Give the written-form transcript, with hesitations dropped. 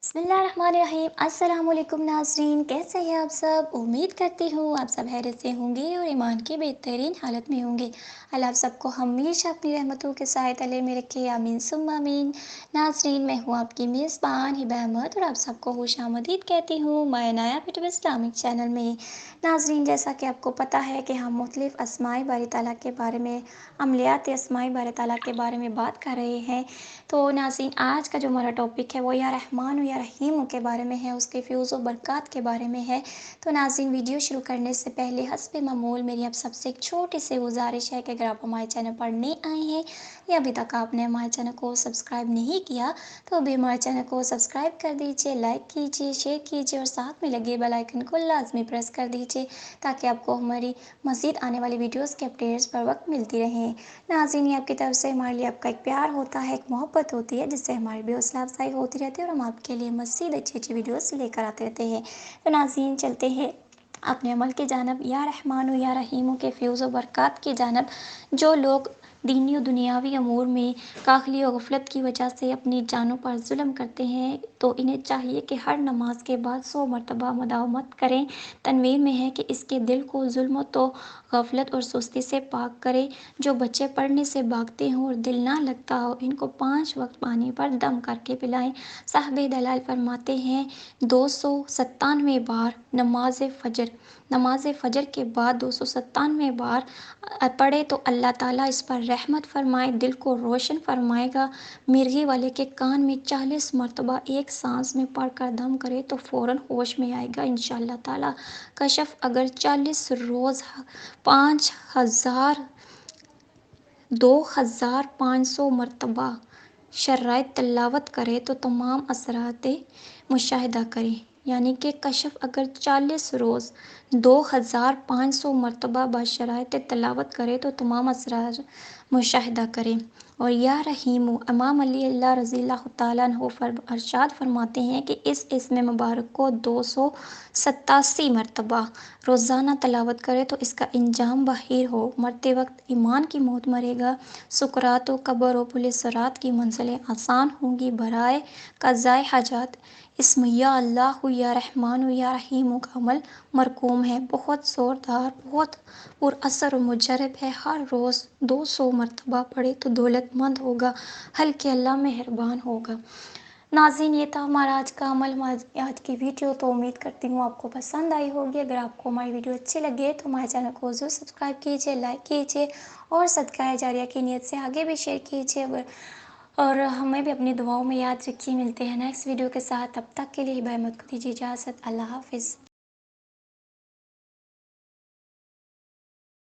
बिस्मिल्लाहिर्रहमानिर्रहीम। अस्सलाम वालेकुम नाज़रीन, कैसे हैं आप सब। उम्मीद करती हूँ आप सब खैरियत से होंगे और ईमान की बेहतरीन हालत में होंगे। अल्लाह आप सबको हमेशा अपनी रहमतों के साए तले में रखे, आमीन सुम्मा आमीन। नाज़रीन, मैं हूँ आपकी मेज़बान हिबा अहमद और आप सबको खुशामदीद कहती हूँ माय नाया यूट्यूब इस्लामिक चैनल में। नाज़रीन, जैसा कि आपको पता है कि हम मुख्तलिफ़ अस्माए बारी ताला के बारे में, अमलियात अस्माए बारी ताला के बारे में बात कर रहे हैं। तो नाज़रीन, आज का जो हमारा टॉपिक है वो या रहमान या रहीम के बारे में है, उसके फ़्यूज़ व बरक़ात के बारे में है। तो नाज़रीन, वीडियो शुरू करने से पहले हस्ब मामूल मेरी आप सबसे एक छोटी सी गुज़ारिश है कि अगर आप हमारे चैनल पर नए आए हैं या अभी तक आपने हमारे चैनल को सब्सक्राइब नहीं किया तो अभी हमारे चैनल को सब्सक्राइब कर दीजिए, लाइक कीजिए, शेयर कीजिए और साथ में लगे बेल आइकन को लाज़मी प्रेस कर दीजिए ताकि आपको हमारी मज़ीद आने वाली वीडियोज़ के अपडेट्स बर वक्त मिलती रहें। नाज़रीन, ये आपकी तरफ से हमारे लिए आपका एक प्यार होता है, एक मोहब्बत होती है, जिससे हमारी भी हौसला अफ़ज़ाई होती रहती है और हम आपके लिए मज़ीद अच्छी-अच्छी वीडियोज़ लेकर आते रहते हैं। तो नाज़रीन, चलते हैं अपने अमल की जानिब, या रहमानो या रहीमो के फ़्यूज़ व बरक़ात की जानिब। जो लोग दीनी और दुनियावी अमूर में काहली और गफ़लत की वजह से अपनी जानों पर ज़ुल्म करते हैं, तो इन्हें चाहिए कि हर नमाज के बाद 100 मरतबा मुदावमत करें। तनवीर में है कि इसके दिल को ज़ुल्म तो गफ़लत और सुस्ती से पाक करे। जो बच्चे पढ़ने से भागते हों और दिल ना लगता हो, इनको 5 वक्त पानी पर दम करके पिलाएं। साहिब दलाल फरमाते हैं 297 बार नमाज फ़जर के बाद 297 बार पढ़े तो अल्लाह ताला इस पर रहमत फरमाए, दिल को रोशन फरमाएगा। मिर्गी वाले के कान में 40 मरतबा एक सांस में पढ़कर दम करे तो फ़ौरन होश में आएगा इंशाअल्लाह ताला। कशफ अगर 40 रोज़ 5000 2500 मरतबा शर्राइत तिलावत करे तो तमाम असराते मुशाहिदा करें। यानी कि कशफ अगर 40 रोज़ 2500 मरतबा बशराइत तिलावत करे तो तमाम असरार मुशाहिदा करें। और या रहीमु, इमाम अली अल्लाह रज़ी अल्लाह तआला अन्हु अरशाद फरमाते हैं कि इस इस्म मुबारक को 287 मरतबा रोज़ाना तलावत करे तो इसका इंजाम बहीर हो। मरते वक्त ईमान की मौत मरेगा। सुकरात व कब्र व पुलिस सिरात की मंजिलें आसान होंगी। बराए क़ज़ाए हाजात इस्म या अल्लाह या रहमान या रहीम का अमल मरकूम है। बहुत ज़ोरदार, बहुत पुरअसर और मुजरब है। हर रोज़ 200 मरतबा पढ़े तो दौलतमंद होगा, हल्के अल्लाह मेहरबान होगा। नाज़रीन, ये था हमारा आज का अमल, आज की वीडियो। तो उम्मीद करती हूँ आपको पसंद आई होगी। अगर आपको हमारी वीडियो अच्छी लगे तो हमारे चैनल को ज़रूर सब्सक्राइब कीजिए, लाइक कीजिए और सदका जारिया की नीयत से आगे भी शेयर कीजिए और हमें भी अपनी दुआओं में याद रखिए। मिलते हैं नेक्स्ट वीडियो के साथ, तब तक के लिए हिबा अहमद को दीजिए इजाज़त। अल्लाह हाफ़िज़।